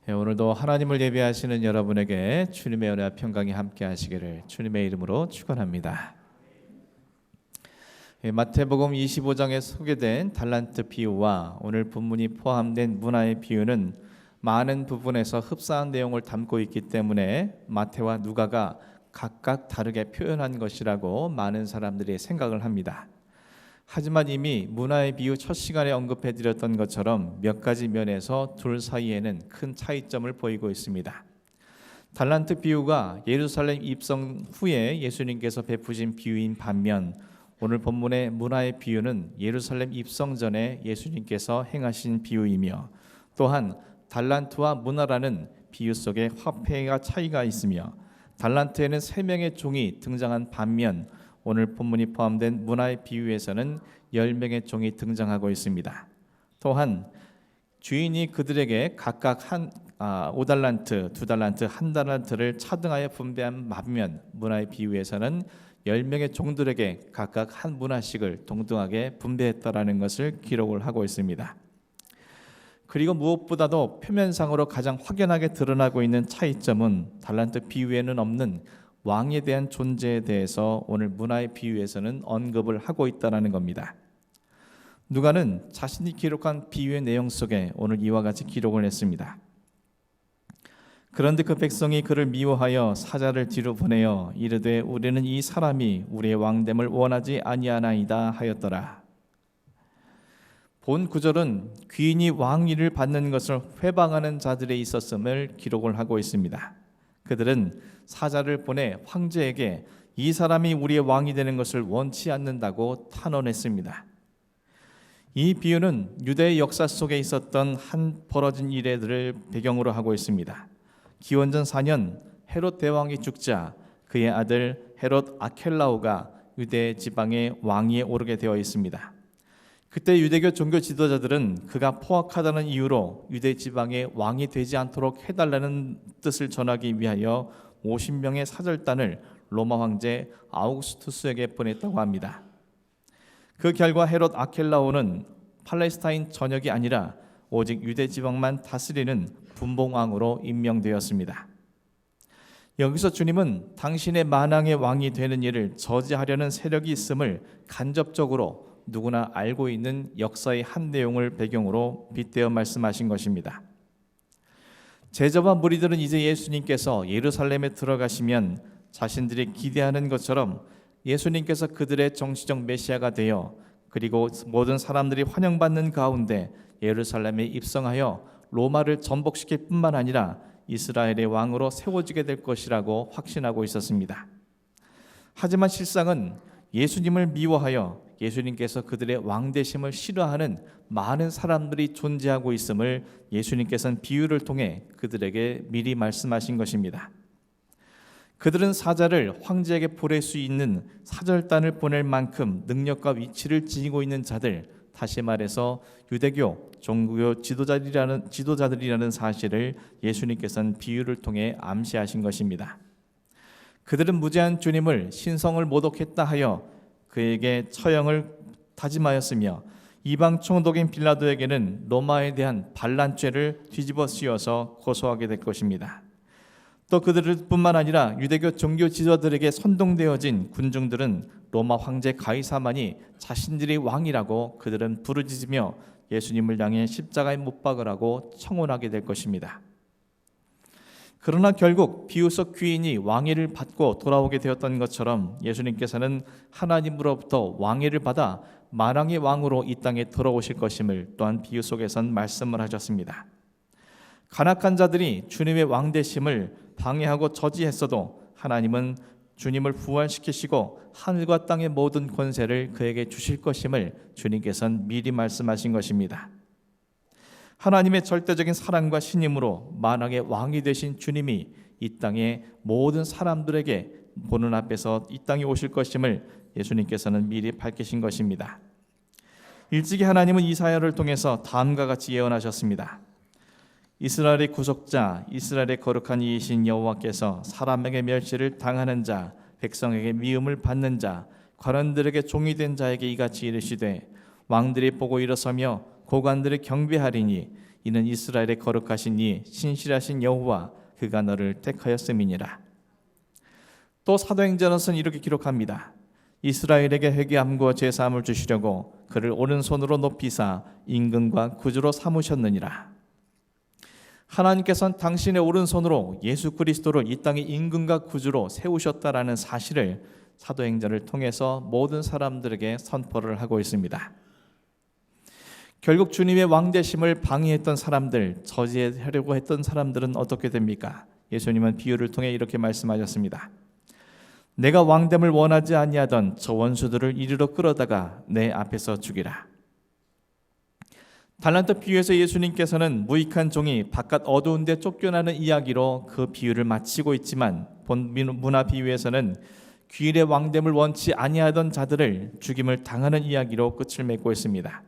오늘도 하나님을 예배하시는 여러분에게 주님의 은혜와 평강이 함께 하시기를 주님의 이름으로 축원합니다. 마태복음 25장에 소개된 달란트 비유와 오늘 본문이 포함된 문화의 비유는 많은 부분에서 흡사한 내용을 담고 있기 때문에 마태와 누가가 각각 다르게 표현한 것이라고 많은 사람들이 생각을 합니다. 하지만 이미 문화의 비유 첫 시간에 언급해드렸던 것처럼 몇 가지 면에서 둘 사이에는 큰 차이점을 보이고 있습니다. 달란트 비유가 예루살렘 입성 후에 예수님께서 베푸신 비유인 반면 오늘 본문의 문화의 비유는 예루살렘 입성 전에 예수님께서 행하신 비유이며 또한 달란트와 문화라는 비유 속에 화폐가 차이가 있으며 달란트에는 3명의 종이 등장한 반면 오늘 본문이 포함된 문화의 비유에서는 10명의 종이 등장하고 있습니다. 또한 주인이 그들에게 각각 5달란트, 2달란트, 1달란트를 차등하여 분배한 반면 문화의 비유에서는 10명의 종들에게 각각 한 문화씩을 동등하게 분배했다라는 것을 기록을 하고 있습니다. 그리고 무엇보다도 표면상으로 가장 확연하게 드러나고 있는 차이점은 달란트 비유에는 없는 왕에 대한 존재에 대해서 오늘 문화의 비유에서는 언급을 하고 있다는 겁니다. 누가는 자신이 기록한 비유의 내용 속에 오늘 이와 같이 기록을 했습니다. 그런데 그 백성이 그를 미워하여 사자를 뒤로 보내어 이르되 우리는 이 사람이 우리의 왕됨을 원하지 아니하나이다 하였더라. 본 구절은 귀인이 왕위를 받는 것을 회방하는 자들에 있었음을 기록을 하고 있습니다. 그들은 사자를 보내 황제에게 이 사람이 우리의 왕이 되는 것을 원치 않는다고 탄원했습니다. 이 비유는 유대의 역사 속에 있었던 한 벌어진 일들을 배경으로 하고 있습니다. 기원전 4년 헤롯 대왕이 죽자 그의 아들 헤롯 아켈라오가 유대 지방의 왕위에 오르게 되어 있습니다. 그때 유대교 종교 지도자들은 그가 포악하다는 이유로 유대 지방의 왕이 되지 않도록 해달라는 뜻을 전하기 위하여 50명의 사절단을 로마 황제 아우구스투스에게 보냈다고 합니다. 그 결과 헤롯 아켈라오는 팔레스타인 전역이 아니라 오직 유대 지방만 다스리는 분봉왕으로 임명되었습니다. 여기서 주님은 당신의 만왕의 왕이 되는 일을 저지하려는 세력이 있음을 간접적으로 누구나 알고 있는 역사의 한 내용을 배경으로 빗대어 말씀하신 것입니다. 제자와 무리들은 이제 예수님께서 예루살렘에 들어가시면 자신들이 기대하는 것처럼 예수님께서 그들의 정치적 메시아가 되어 그리고 모든 사람들이 환영받는 가운데 예루살렘에 입성하여 로마를 전복시킬 뿐만 아니라 이스라엘의 왕으로 세워지게 될 것이라고 확신하고 있었습니다. 하지만 실상은 예수님을 미워하여 예수님께서 그들의 왕되심을 싫어하는 많은 사람들이 존재하고 있음을 예수님께서는 비유를 통해 그들에게 미리 말씀하신 것입니다. 그들은 사자를 황제에게 보낼 수 있는 사절단을 보낼 만큼 능력과 위치를 지니고 있는 자들, 다시 말해서 유대교, 종교 지도자들이라는 사실을 예수님께서는 비유를 통해 암시하신 것입니다. 그들은 무죄한 주님을 신성을 모독했다 하여 그에게 처형을 다짐하였으며 이방 총독인 빌라도에게는 로마에 대한 반란죄를 뒤집어 씌워서 고소하게 될 것입니다. 또 그들뿐만 아니라 유대교 종교 지도자들에게 선동되어진 군중들은 로마 황제 가이사만이 자신들이 왕이라고 그들은 부르짖으며 예수님을 향해 십자가에 못 박으라고 청혼하게 될 것입니다. 그러나 결국 비유 속 귀인이 왕위를 받고 돌아오게 되었던 것처럼 예수님께서는 하나님으로부터 왕위를 받아 만왕의 왕으로 이 땅에 돌아오실 것임을 또한 비유 속에선 말씀을 하셨습니다. 간악한 자들이 주님의 왕되심을 방해하고 저지했어도 하나님은 주님을 부활시키시고 하늘과 땅의 모든 권세를 그에게 주실 것임을 주님께서는 미리 말씀하신 것입니다. 하나님의 절대적인 사랑과 신임으로 만왕의 왕이 되신 주님이 이 땅의 모든 사람들에게 보는 앞에서 이 땅에 오실 것임을 예수님께서는 미리 밝히신 것입니다. 일찍이 하나님은 이사야를 통해서 다음과 같이 예언하셨습니다. 이스라엘의 구속자, 이스라엘의 거룩한 이이신 여호와께서 사람에게 멸시를 당하는 자, 백성에게 미움을 받는 자, 관원들에게 종이 된 자에게 이같이 이르시되 왕들이 보고 일어서며 고관들을 경배하리니 이는 이스라엘의 거룩하신 이 신실하신 여호와 그가 너를 택하였음이니라. 또 사도행전에서는 이렇게 기록합니다. 이스라엘에게 회개함과 제사함을 주시려고 그를 오른손으로 높이사 임금과 구주로 삼으셨느니라. 하나님께서는 당신의 오른손으로 예수 그리스도를 이 땅의 임금과 구주로 세우셨다라는 사실을 사도행전을 통해서 모든 사람들에게 선포를 하고 있습니다. 결국 주님의 왕되심을 방해했던 사람들, 저지하려고 했던 사람들은 어떻게 됩니까? 예수님은 비유를 통해 이렇게 말씀하셨습니다. 내가 왕됨을 원하지 아니하던 저 원수들을 이리로 끌어다가 내 앞에서 죽이라. 달란트 비유에서 예수님께서는 무익한 종이 바깥 어두운 데 쫓겨나는 이야기로 그 비유를 마치고 있지만 본 문화 비유에서는 귀일의 왕됨을 원치 아니하던 자들을 죽임을 당하는 이야기로 끝을 맺고 있습니다.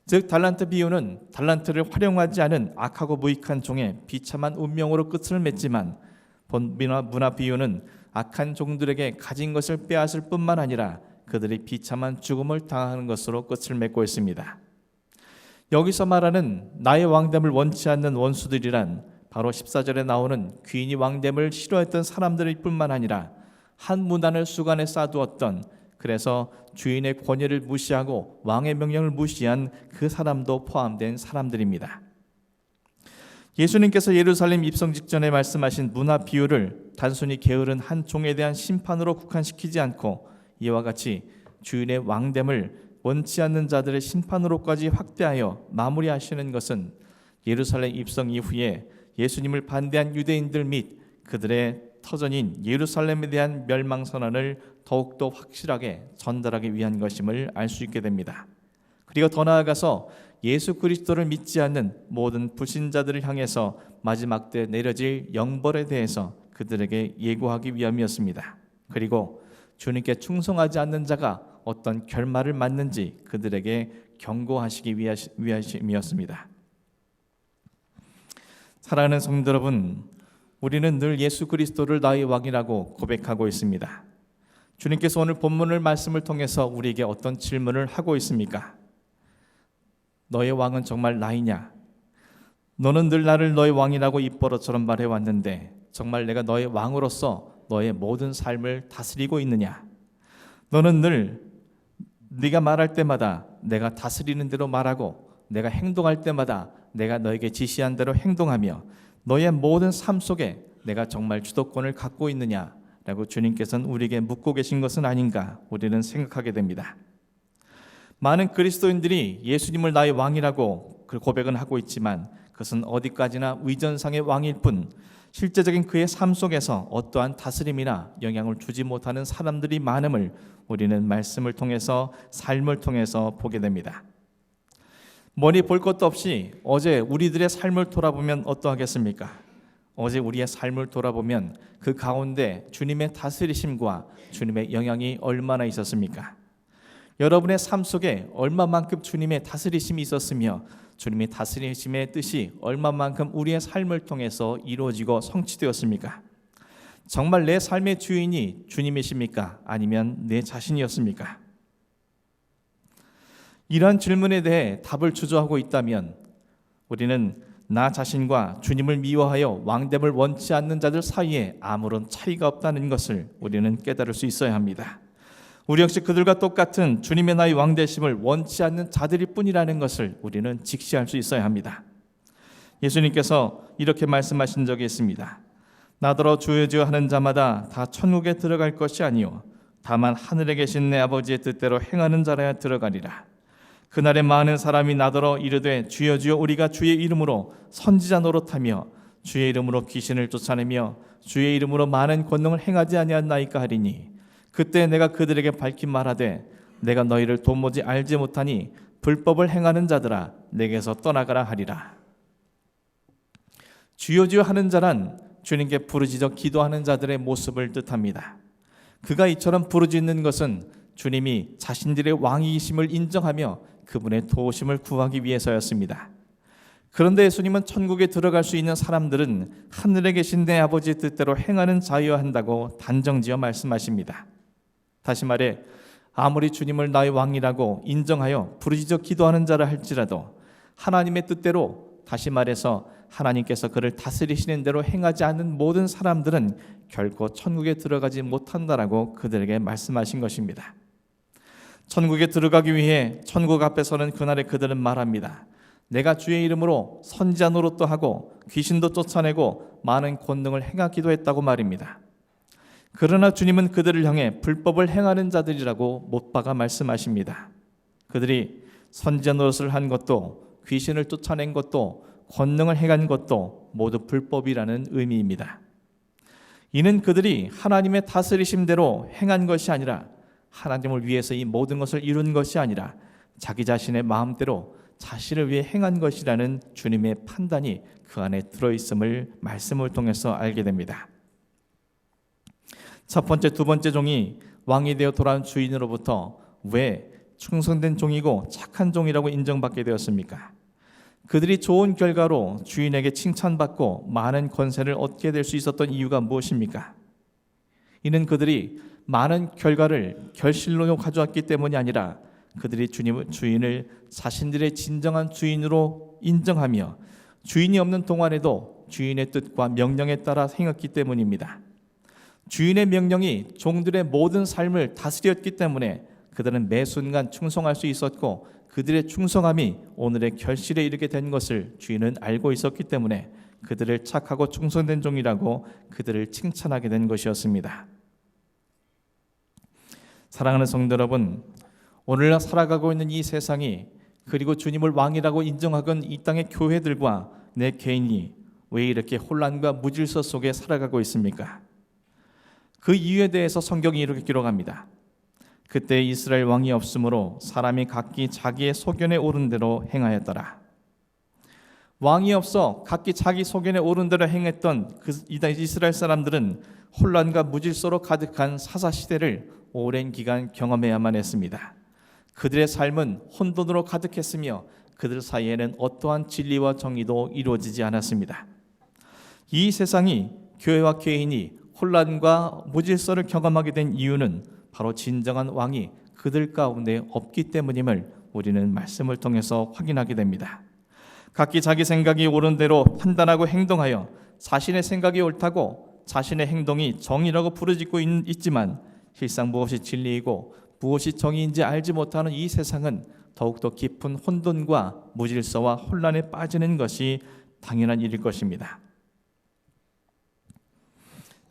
즉 달란트 비유는 달란트를 활용하지 않은 악하고 무익한 종의 비참한 운명으로 끝을 맺지만 본 문화 비유는 악한 종들에게 가진 것을 빼앗을 뿐만 아니라 그들이 비참한 죽음을 당하는 것으로 끝을 맺고 있습니다. 여기서 말하는 나의 왕됨을 원치 않는 원수들이란 바로 14절에 나오는 귀인이 왕됨을 싫어했던 사람들일 뿐만 아니라 한 문단을 수간에 쌓아두었던, 그래서 주인의 권위를 무시하고 왕의 명령을 무시한 그 사람도 포함된 사람들입니다. 예수님께서 예루살렘 입성 직전에 말씀하신 문화 비유를 단순히 게으른 한 종에 대한 심판으로 국한시키지 않고 이와 같이 주인의 왕됨을 원치 않는 자들의 심판으로까지 확대하여 마무리하시는 것은 예루살렘 입성 이후에 예수님을 반대한 유대인들 및 그들의 터전인 예루살렘에 대한 멸망선언을 더욱더 확실하게 전달하기 위한 것임을 알 수 있게 됩니다. 그리고 더 나아가서 예수 그리스도를 믿지 않는 모든 불신자들을 향해서 마지막 때 내려질 영벌에 대해서 그들에게 예고하기 위함이었습니다. 그리고 주님께 충성하지 않는 자가 어떤 결말을 맞는지 그들에게 경고하시기 위하심이었습니다. 사랑하는 성도 여러분, 우리는 늘 예수 그리스도를 나의 왕이라고 고백하고 있습니다. 주님께서 오늘 본문을 말씀을 통해서 우리에게 어떤 질문을 하고 있습니까? 너의 왕은 정말 나이냐? 너는 늘 나를 너의 왕이라고 입버릇처럼 말해왔는데 정말 내가 너의 왕으로서 너의 모든 삶을 다스리고 있느냐? 너는 늘 네가 말할 때마다 내가 다스리는 대로 말하고 내가 행동할 때마다 내가 너에게 지시한 대로 행동하며 너의 모든 삶 속에 내가 정말 주도권을 갖고 있느냐라고 주님께서는 우리에게 묻고 계신 것은 아닌가 우리는 생각하게 됩니다. 많은 그리스도인들이 예수님을 나의 왕이라고 그 고백은 하고 있지만 그것은 어디까지나 위전상의 왕일 뿐 실제적인 그의 삶 속에서 어떠한 다스림이나 영향을 주지 못하는 사람들이 많음을 우리는 말씀을 통해서 삶을 통해서 보게 됩니다. 머리 볼 것도 없이 어제 우리들의 삶을 돌아보면 어떠하겠습니까? 어제 우리의 삶을 돌아보면 그 가운데 주님의 다스리심과 주님의 영향이 얼마나 있었습니까? 여러분의 삶 속에 얼마만큼 주님의 다스리심이 있었으며 주님의 다스리심의 뜻이 얼마만큼 우리의 삶을 통해서 이루어지고 성취되었습니까? 정말 내 삶의 주인이 주님이십니까? 아니면 내 자신이었습니까? 이러한 질문에 대해 답을 주저하고 있다면 우리는 나 자신과 주님을 미워하여 왕됨을 원치 않는 자들 사이에 아무런 차이가 없다는 것을 우리는 깨달을 수 있어야 합니다. 우리 역시 그들과 똑같은 주님의 나의 왕되심을 원치 않는 자들일 뿐이라는 것을 우리는 직시할 수 있어야 합니다. 예수님께서 이렇게 말씀하신 적이 있습니다. 나더러 주여 주여 하는 자마다 다 천국에 들어갈 것이 아니요 다만 하늘에 계신 내 아버지의 뜻대로 행하는 자라야 들어가리라. 그날에 많은 사람이 나더러 이르되 주여 주여 우리가 주의 이름으로 선지자 노릇하며 주의 이름으로 귀신을 쫓아내며 주의 이름으로 많은 권능을 행하지 아니하나이까 하리니 그때 내가 그들에게 밝히 말하되 내가 너희를 도무지 알지 못하니 불법을 행하는 자들아 내게서 떠나가라 하리라. 주여 주여 하는 자란 주님께 부르짖어 기도하는 자들의 모습을 뜻합니다. 그가 이처럼 부르짖는 것은 주님이 자신들의 왕이심을 인정하며 그분의 도우심을 구하기 위해서였습니다. 그런데 예수님은 천국에 들어갈 수 있는 사람들은 하늘에 계신 내 아버지의 뜻대로 행하는 자여야 한다고 단정지어 말씀하십니다. 다시 말해 아무리 주님을 나의 왕이라고 인정하여 부르짖어 기도하는 자라 할지라도 하나님의 뜻대로 다시 말해서 하나님께서 그를 다스리시는 대로 행하지 않는 모든 사람들은 결코 천국에 들어가지 못한다라고 그들에게 말씀하신 것입니다. 천국에 들어가기 위해 천국 앞에서는 그날에 그들은 말합니다. 내가 주의 이름으로 선지자 노릇도 하고 귀신도 쫓아내고 많은 권능을 행하기도 했다고 말입니다. 그러나 주님은 그들을 향해 불법을 행하는 자들이라고 못 박아 말씀하십니다. 그들이 선지자 노릇을 한 것도 귀신을 쫓아낸 것도 권능을 행한 것도 모두 불법이라는 의미입니다. 이는 그들이 하나님의 다스리심대로 행한 것이 아니라 하나님을 위해서 이 모든 것을 이룬 것이 아니라 자기 자신의 마음대로 자신을 위해 행한 것이라는 주님의 판단이 그 안에 들어있음을 말씀을 통해서 알게 됩니다. 첫 번째, 두 번째 종이 왕이 되어 돌아온 주인으로부터 왜 충성된 종이고 착한 종이라고 인정받게 되었습니까? 그들이 좋은 결과로 주인에게 칭찬받고 많은 권세를 얻게 될 수 있었던 이유가 무엇입니까? 이는 그들이 많은 결과를 결실로 가져왔기 때문이 아니라 그들이 주인을 자신들의 진정한 주인으로 인정하며 주인이 없는 동안에도 주인의 뜻과 명령에 따라 행했기 때문입니다. 주인의 명령이 종들의 모든 삶을 다스렸기 때문에 그들은 매 순간 충성할 수 있었고 그들의 충성함이 오늘의 결실에 이르게 된 것을 주인은 알고 있었기 때문에 그들을 착하고 충성된 종이라고 그들을 칭찬하게 된 것이었습니다. 사랑하는 성도 여러분, 오늘날 살아가고 있는 이 세상이 그리고 주님을 왕이라고 인정하건 이 땅의 교회들과 내 개인이 왜 이렇게 혼란과 무질서 속에 살아가고 있습니까? 그 이유에 대해서 성경이 이렇게 기록합니다. 그때 이스라엘 왕이 없으므로 사람이 각기 자기의 소견에 오른 대로 행하였더라. 왕이 없어 각기 자기 소견에 오른 대로 행했던 그 이스라엘 사람들은 혼란과 무질서로 가득한 사사시대를 오랜 기간 경험해야만 했습니다. 그들의 삶은 혼돈으로 가득했으며 그들 사이에는 어떠한 진리와 정의도 이루어지지 않았습니다. 이 세상이 교회와 개인이 혼란과 무질서를 경험하게 된 이유는 바로 진정한 왕이 그들 가운데 없기 때문임을 우리는 말씀을 통해서 확인하게 됩니다. 각기 자기 생각이 옳은 대로 판단하고 행동하여 자신의 생각이 옳다고 자신의 행동이 정의라고 부르짖고 있지만 실상 무엇이 진리이고 무엇이 정의인지 알지 못하는 이 세상은 더욱더 깊은 혼돈과 무질서와 혼란에 빠지는 것이 당연한 일일 것입니다.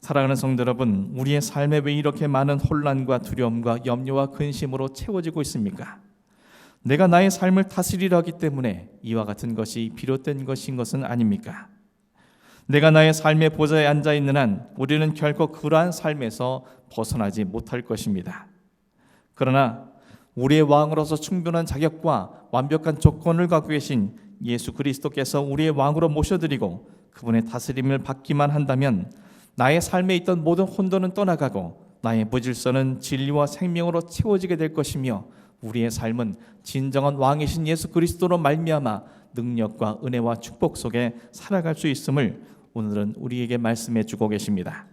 사랑하는 성도 여러분, 우리의 삶에 왜 이렇게 많은 혼란과 두려움과 염려와 근심으로 채워지고 있습니까? 내가 나의 삶을 다스리려 하기 때문에 이와 같은 것이 비롯된 것은 아닙니까? 내가 나의 삶의 보좌에 앉아 있는 한 우리는 결코 그러한 삶에서 벗어나지 못할 것입니다. 그러나 우리의 왕으로서 충분한 자격과 완벽한 조건을 갖고 계신 예수 그리스도께서 우리의 왕으로 모셔드리고 그분의 다스림을 받기만 한다면 나의 삶에 있던 모든 혼돈은 떠나가고 나의 무질서는 진리와 생명으로 채워지게 될 것이며 우리의 삶은 진정한 왕이신 예수 그리스도로 말미암아 능력과 은혜와 축복 속에 살아갈 수 있음을 오늘은 우리에게 말씀해 주고 계십니다.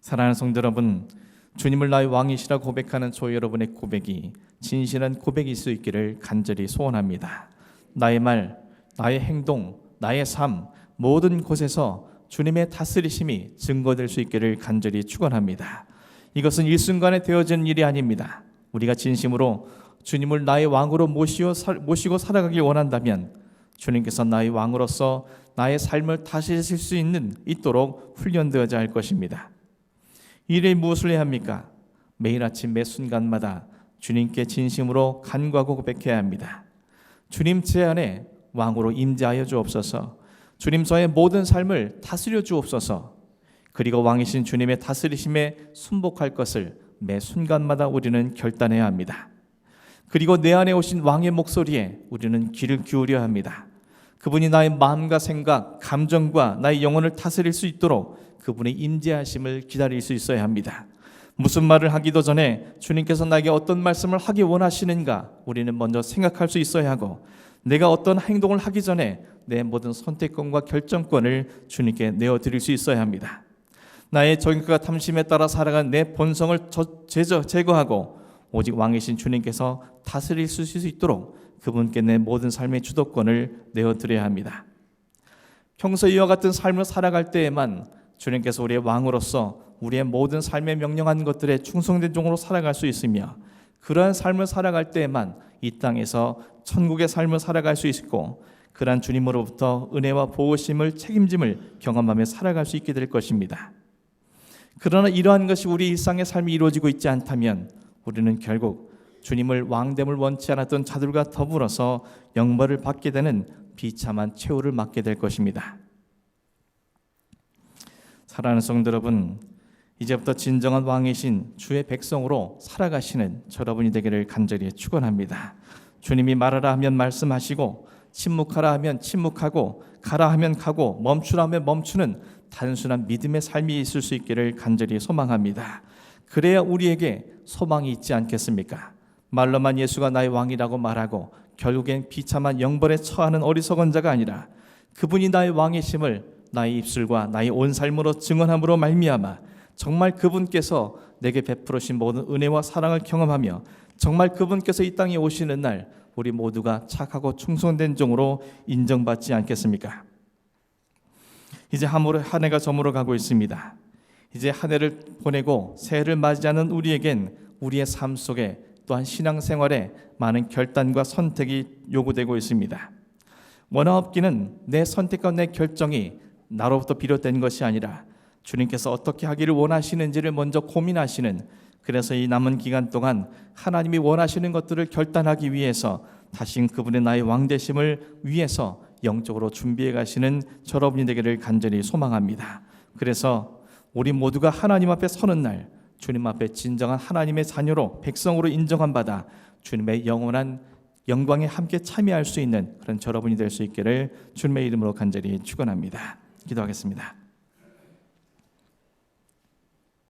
사랑하는 성도 여러분, 주님을 나의 왕이시라 고백하는 저 여러분의 고백이 진실한 고백일 수 있기를 간절히 소원합니다. 나의 말, 나의 행동, 나의 삶 모든 곳에서 주님의 다스리심이 증거될 수 있기를 간절히 축원합니다. 이것은 일순간에 되어지는 일이 아닙니다. 우리가 진심으로 주님을 나의 왕으로 모시고 살아가길 원한다면 주님께서 나의 왕으로서 나의 삶을 다스리실 수 있도록 훈련되어야 할 것입니다. 이를 무엇을 해야 합니까? 매일 아침 매 순간마다 주님께 진심으로 간구하고 고백해야 합니다. 주님 제 안에 왕으로 임재하여 주옵소서. 주님 저의 모든 삶을 다스려 주옵소서. 그리고 왕이신 주님의 다스리심에 순복할 것을 매 순간마다 우리는 결단해야 합니다. 그리고 내 안에 오신 왕의 목소리에 우리는 귀를 기울여야 합니다. 그분이 나의 마음과 생각, 감정과 나의 영혼을 다스릴 수 있도록 그분의 임재하심을 기다릴 수 있어야 합니다. 무슨 말을 하기도 전에 주님께서 나에게 어떤 말씀을 하기 원하시는가 우리는 먼저 생각할 수 있어야 하고 내가 어떤 행동을 하기 전에 내 모든 선택권과 결정권을 주님께 내어드릴 수 있어야 합니다. 나의 정욕과 탐심에 따라 살아간 내 본성을 제거하고 오직 왕이신 주님께서 다스릴 수 있도록 그분께 내 모든 삶의 주도권을 내어드려야 합니다. 평소 이와 같은 삶을 살아갈 때에만 주님께서 우리의 왕으로서 우리의 모든 삶에 명령한 것들에 충성된 종으로 살아갈 수 있으며, 그러한 삶을 살아갈 때에만 이 땅에서 천국의 삶을 살아갈 수 있고, 그러한 주님으로부터 은혜와 보호심을 책임짐을 경험하며 살아갈 수 있게 될 것입니다. 그러나 이러한 것이 우리 일상의 삶이 이루어지고 있지 않다면 우리는 결국 주님을 왕됨을 원치 않았던 자들과 더불어서 영벌을 받게 되는 비참한 최후를 맞게 될 것입니다. 사랑하는 성도 여러분, 이제부터 진정한 왕이신 주의 백성으로 살아가시는 여러분이 되기를 간절히 축원합니다. 주님이 말하라 하면 말씀하시고, 침묵하라 하면 침묵하고, 가라 하면 가고, 멈추라 하면 멈추는 단순한 믿음의 삶이 있을 수 있기를 간절히 소망합니다. 그래야 우리에게 소망이 있지 않겠습니까? 말로만 예수가 나의 왕이라고 말하고 결국엔 비참한 영벌에 처하는 어리석은 자가 아니라, 그분이 나의 왕이심을 나의 입술과 나의 온 삶으로 증언함으로 말미암아 정말 그분께서 내게 베풀으신 모든 은혜와 사랑을 경험하며 정말 그분께서 이 땅에 오시는 날 우리 모두가 착하고 충성된 종으로 인정받지 않겠습니까? 이제 한 해가 저물어 가고 있습니다. 이제 한 해를 보내고 새해를 맞이하는 우리에겐 우리의 삶 속에 또한 신앙생활에 많은 결단과 선택이 요구되고 있습니다. 원하옵기는 내 선택과 내 결정이 나로부터 비롯된 것이 아니라 주님께서 어떻게 하기를 원하시는지를 먼저 고민하시는, 그래서 이 남은 기간 동안 하나님이 원하시는 것들을 결단하기 위해서 다시 그분의 나의 왕되심을 위해서 영적으로 준비해 가시는 여러분이 되기를 간절히 소망합니다. 그래서 우리 모두가 하나님 앞에 서는 날 주님 앞에 진정한 하나님의 자녀로 백성으로 인정한 바다 주님의 영원한 영광에 함께 참여할 수 있는 그런 여러분이 될 수 있기를 주님의 이름으로 간절히 축원합니다. 기도하겠습니다.